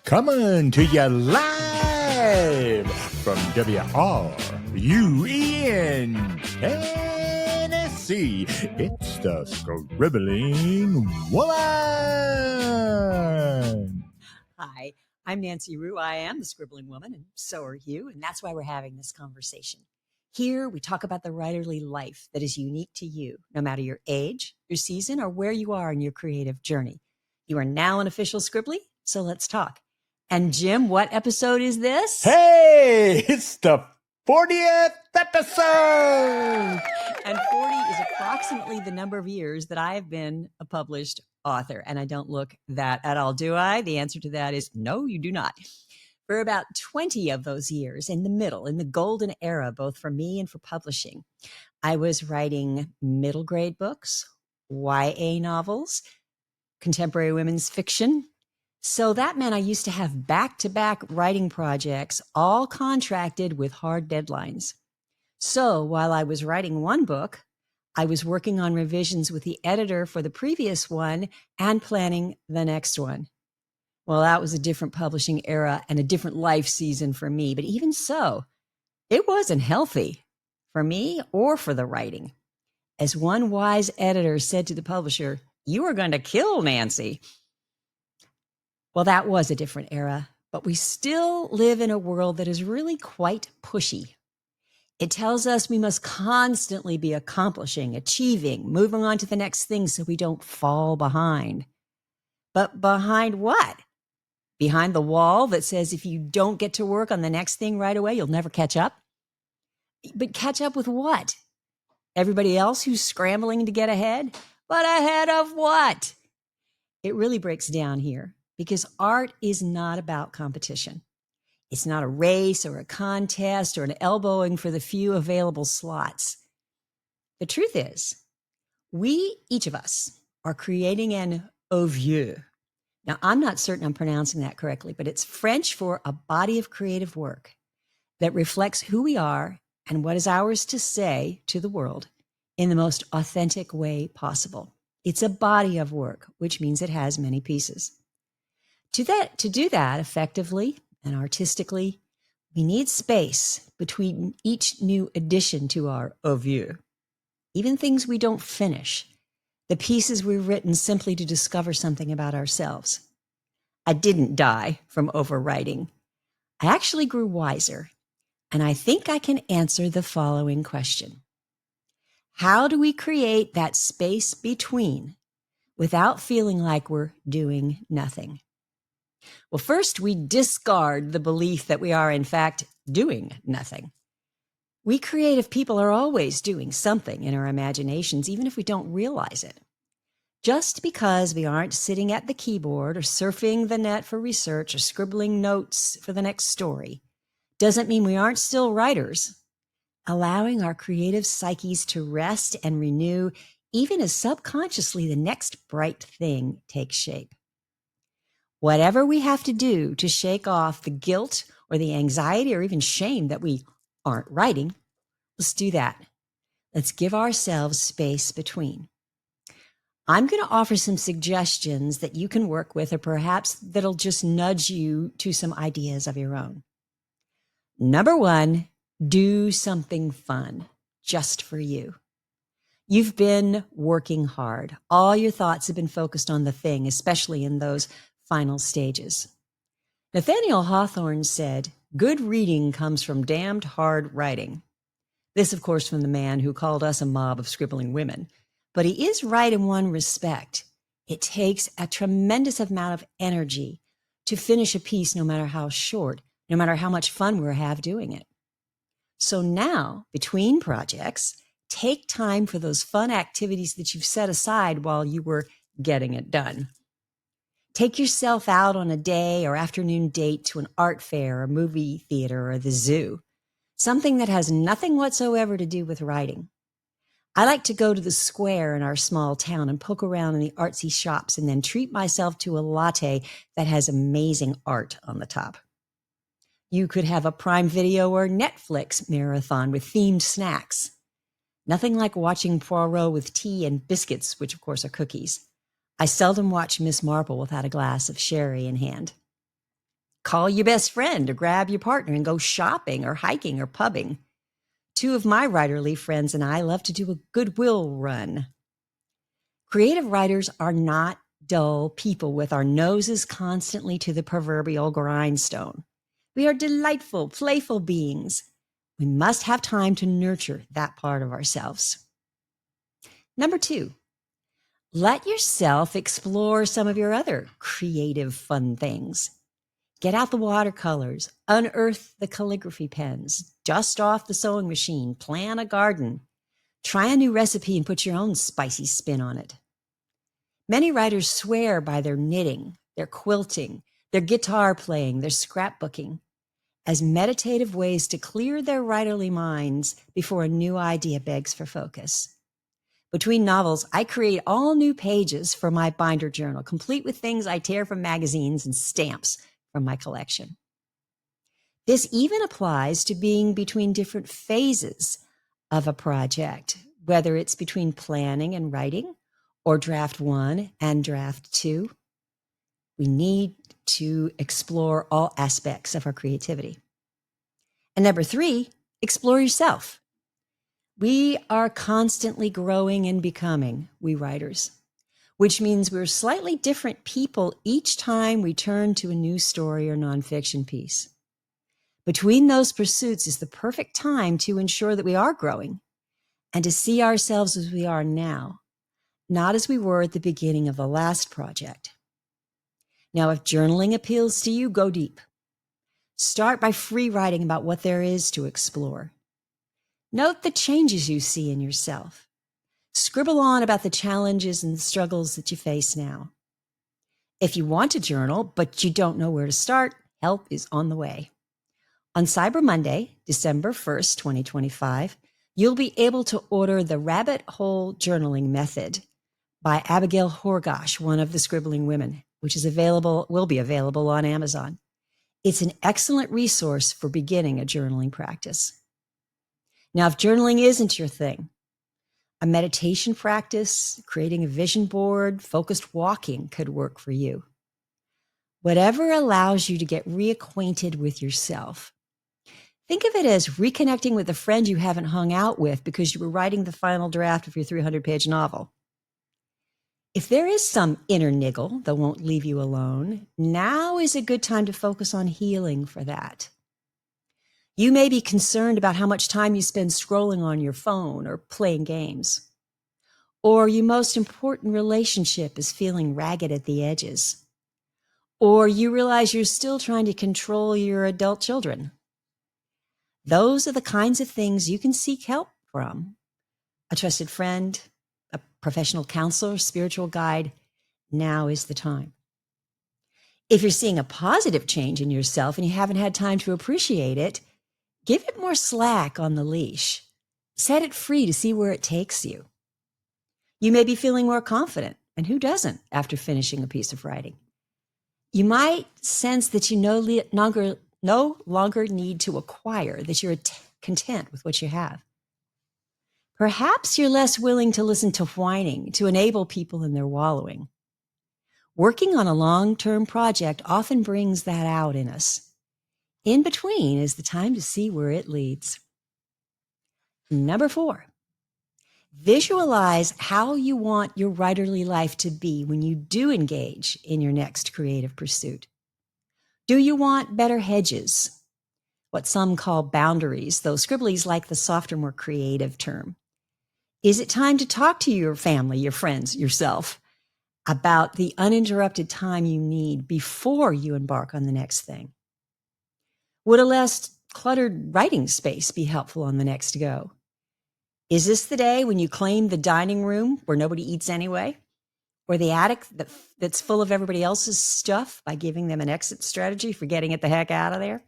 Coming to you live from WRUN, Tennessee. It's the Scribbling Woman. Hi, I'm Nancy Rue. I am the Scribbling Woman, and so are you. And that's why we're having this conversation. Here, we talk about the writerly life that is unique to you, no matter your age, your season, or where you are in your creative journey. You are now an official Scribbly, so let's talk. And Jim, what episode is this? Hey, it's the 40th episode. And 40 is approximately the number of years that I have been a published author. And I don't look that at all, do I? The answer to that is no, you do not. For about 20 of those years, in the middle, in the golden era, both for me and for publishing, I was writing middle grade books, YA novels, contemporary women's fiction. So that meant I used to have back-to-back writing projects, all contracted with hard deadlines. So while I was writing one book, I was working on revisions with the editor for the previous one and planning the next one. Well, that was a different publishing era and a different life season for me. But even so, it wasn't healthy for me or for the writing. As one wise editor said to the publisher, "You are going to kill Nancy." Well, that was a different era, but we still live in a world that is really quite pushy. It tells us we must constantly be accomplishing, achieving, moving on to the next thing so we don't fall behind. But behind what? Behind the wall that says if you don't get to work on the next thing right away, you'll never catch up? But catch up with what? Everybody else who's scrambling to get ahead? But ahead of what? It really breaks down here because art is not about competition. It's not a race or a contest or an elbowing for the few available slots. The truth is, each of us, are creating an oeuvre. Now, I'm not certain I'm pronouncing that correctly, but it's French for a body of creative work that reflects who we are and what is ours to say to the world in the most authentic way possible. It's a body of work, which means it has many pieces. To do that effectively and artistically, we need space between each new addition to our oeuvre, even things we don't finish, the pieces we've written simply to discover something about ourselves. I didn't die from overwriting. I actually grew wiser, and I think I can answer the following question. How do we create that space between without feeling like we're doing nothing? Well, first, we discard the belief that we are, in fact, doing nothing. We creative people are always doing something in our imaginations, even if we don't realize it. Just because we aren't sitting at the keyboard or surfing the net for research or scribbling notes for the next story doesn't mean we aren't still writers, allowing our creative psyches to rest and renew even as subconsciously the next bright thing takes shape. Whatever we have to do to shake off the guilt or the anxiety or even shame that we aren't writing, let's do that. Let's give ourselves space between. I'm going to offer some suggestions that you can work with, or perhaps that'll just nudge you to some ideas of your own. Number one, do something fun just for you. You've been working hard. All your thoughts have been focused on the thing, especially in those final stages. Nathaniel Hawthorne said, "Good reading comes from damned hard writing." This, of course, from the man who called us a mob of scribbling women. But he is right in one respect. It takes a tremendous amount of energy to finish a piece, no matter how short, no matter how much fun we have doing it. So now, between projects, take time for those fun activities that you've set aside while you were getting it done. Take yourself out on a day or afternoon date to an art fair, a movie theater, or the zoo, something that has nothing whatsoever to do with writing. I like to go to the square in our small town and poke around in the artsy shops and then treat myself to a latte that has amazing art on the top. You could have a Prime Video or Netflix marathon with themed snacks. Nothing like watching Poirot with tea and biscuits, which of course are cookies. I seldom watch Miss Marple without a glass of sherry in hand. Call your best friend or grab your partner and go shopping or hiking or pubbing. Two of my writerly friends and I love to do a goodwill run. Creative writers are not dull people with our noses constantly to the proverbial grindstone. We are delightful, playful beings. We must have time to nurture that part of ourselves. Number 2, let yourself explore some of your other creative, fun things. Get out the watercolors, unearth the calligraphy pens, dust off the sewing machine, plan a garden, try a new recipe and put your own spicy spin on it. Many writers swear by their knitting, their quilting, their guitar playing, their scrapbooking as meditative ways to clear their writerly minds before a new idea begs for focus. Between novels, I create all new pages for my binder journal, complete with things I tear from magazines and stamps from my collection. This even applies to being between different phases of a project, whether it's between planning and writing or draft 1 and draft 2. We need to explore all aspects of our creativity. And number 3, explore yourself. We are constantly growing and becoming, we writers, which means we're slightly different people each time we turn to a new story or nonfiction piece. Between those pursuits is the perfect time to ensure that we are growing and to see ourselves as we are now, not as we were at the beginning of the last project. Now, if journaling appeals to you, go deep. Start by free writing about what there is to explore. Note the changes you see in yourself. Scribble on about the challenges and struggles that you face now. If you want to journal, but you don't know where to start, help is on the way. On Cyber Monday, December 1st, 2025, you'll be able to order the Rabbit Hole Journaling Method by Abigail Horgosh, one of the Scribbling Women, which will be available on Amazon. It's an excellent resource for beginning a journaling practice. Now, if journaling isn't your thing, a meditation practice, creating a vision board, focused walking could work for you. Whatever allows you to get reacquainted with yourself. Think of it as reconnecting with a friend you haven't hung out with because you were writing the final draft of your 300-page novel. If there is some inner niggle that won't leave you alone, now is a good time to focus on healing for that. You may be concerned about how much time you spend scrolling on your phone or playing games. Or your most important relationship is feeling ragged at the edges. Or you realize you're still trying to control your adult children. Those are the kinds of things you can seek help from. A trusted friend, a professional counselor, spiritual guide. Now is the time. If you're seeing a positive change in yourself and you haven't had time to appreciate it, give it more slack on the leash. Set it free to see where it takes you. You may be feeling more confident, and who doesn't after finishing a piece of writing? You might sense that you no longer need to acquire, that you're content with what you have. Perhaps you're less willing to listen to whining to enable people in their wallowing. Working on a long-term project often brings that out in us. In between is the time to see where it leads. Number 4, visualize how you want your writerly life to be when you do engage in your next creative pursuit. Do you want better hedges? What some call boundaries, though scribblies like the softer, more creative term. Is it time to talk to your family, your friends, yourself about the uninterrupted time you need before you embark on the next thing? Would a less cluttered writing space be helpful on the next go? Is this the day when you claim the dining room where nobody eats anyway? Or the attic that's full of everybody else's stuff by giving them an exit strategy for getting it the heck out of there?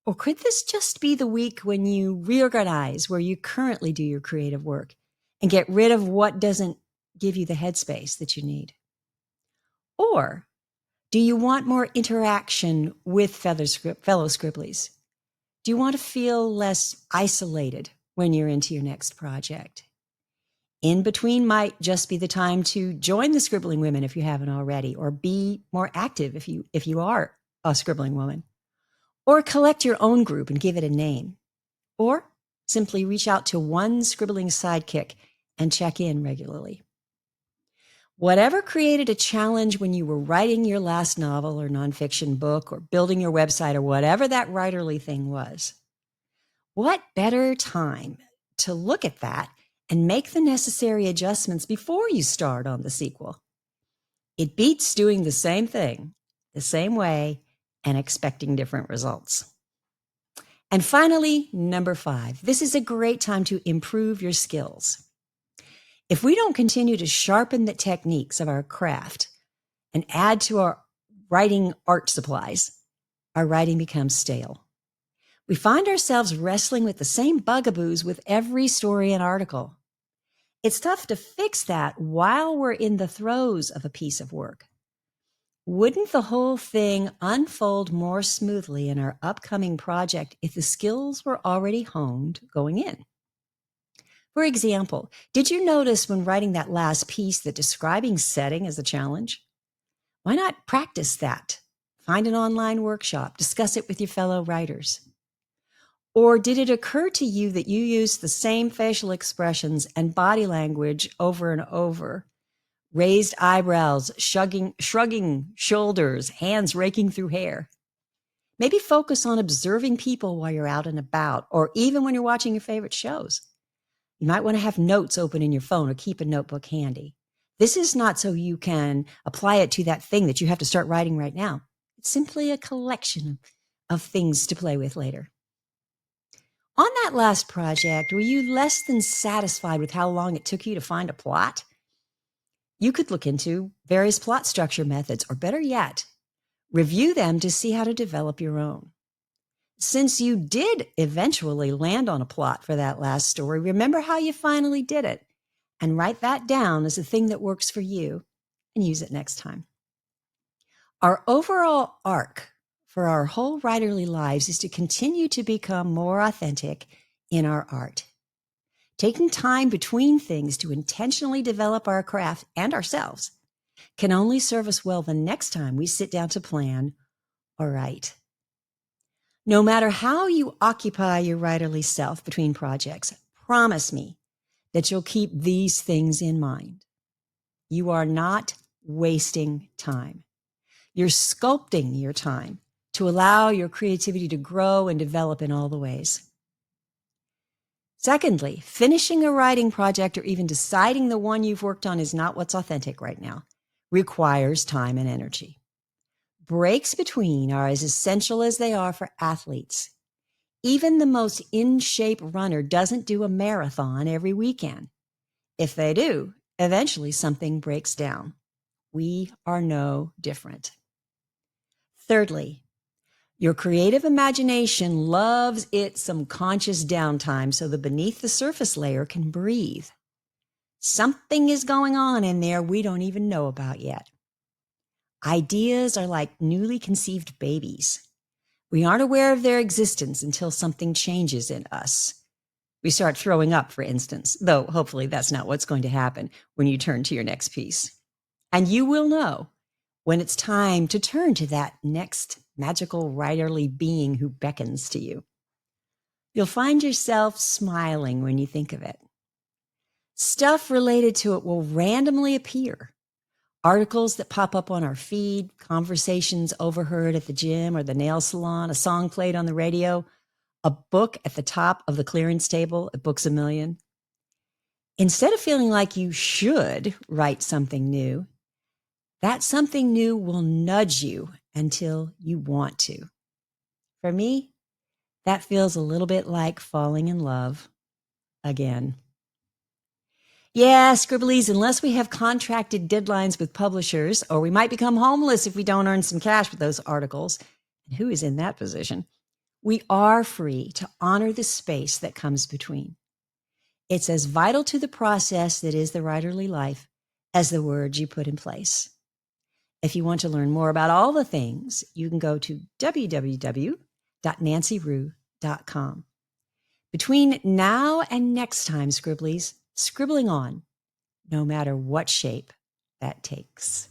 Or could this just be the week when you reorganize where you currently do your creative work and get rid of what doesn't give you the headspace that you need? Or do you want more interaction with fellow scribblies? Do you want to feel less isolated when you're into your next project. In between might just be the time to join the Scribbling Women if you haven't already, or be more active if you are a Scribbling Woman, or collect your own group and give it a name, or simply reach out to one scribbling sidekick and check in regularly. Whatever created a challenge when you were writing your last novel or nonfiction book or building your website or whatever that writerly thing was, what better time to look at that and make the necessary adjustments before you start on the sequel? It beats doing the same thing, the same way, and expecting different results. And finally, number 5, this is a great time to improve your skills. If we don't continue to sharpen the techniques of our craft and add to our writing art supplies, our writing becomes stale. We find ourselves wrestling with the same bugaboos with every story and article. It's tough to fix that while we're in the throes of a piece of work. Wouldn't the whole thing unfold more smoothly in our upcoming project if the skills were already honed going in? For example, did you notice when writing that last piece that describing setting is a challenge? Why not practice that? Find an online workshop, discuss it with your fellow writers. Or did it occur to you that you used the same facial expressions and body language over and over? Raised eyebrows, shrugging shoulders, hands raking through hair. Maybe focus on observing people while you're out and about, or even when you're watching your favorite shows. You might want to have notes open in your phone or keep a notebook handy. This is not so you can apply it to that thing that you have to start writing right now. It's simply a collection of things to play with later. On that last project, were you less than satisfied with how long it took you to find a plot? You could look into various plot structure methods, or better yet, review them to see how to develop your own. Since you did eventually land on a plot for that last story, remember how you finally did it and write that down as a thing that works for you and use it next time. Our overall arc for our whole writerly lives is to continue to become more authentic in our art. Taking time between things to intentionally develop our craft and ourselves can only serve us well the next time we sit down to plan or write. No matter how you occupy your writerly self between projects, promise me that you'll keep these things in mind. You are not wasting time. You're sculpting your time to allow your creativity to grow and develop in all the ways. Secondly, finishing a writing project or even deciding the one you've worked on is not what's authentic right now requires time and energy. Breaks between are as essential as they are for athletes. Even the most in-shape runner doesn't do a marathon every weekend. If they do, eventually something breaks down. We are no different. Thirdly, your creative imagination loves it some conscious downtime so the beneath the surface layer can breathe. Something is going on in there we don't even know about yet. Ideas are like newly conceived babies. We aren't aware of their existence until something changes in us. We start throwing up, for instance, though hopefully that's not what's going to happen when you turn to your next piece. And you will know when it's time to turn to that next magical writerly being who beckons to you. You'll find yourself smiling when you think of it. Stuff related to it will randomly appear. Articles that pop up on our feed, conversations overheard at the gym or the nail salon, a song played on the radio, a book at the top of the clearance table at Books A Million. Instead of feeling like you should write something new, that something new will nudge you until you want to. For me, that feels a little bit like falling in love again. Yeah, Scribblies, unless we have contracted deadlines with publishers, or we might become homeless if we don't earn some cash with those articles, and who is in that position, we are free to honor the space that comes between. It's as vital to the process that is the writerly life as the words you put in place. If you want to learn more about all the things, you can go to www.nancyrue.com. Between now and next time, Scribblies, scribbling on, no matter what shape that takes.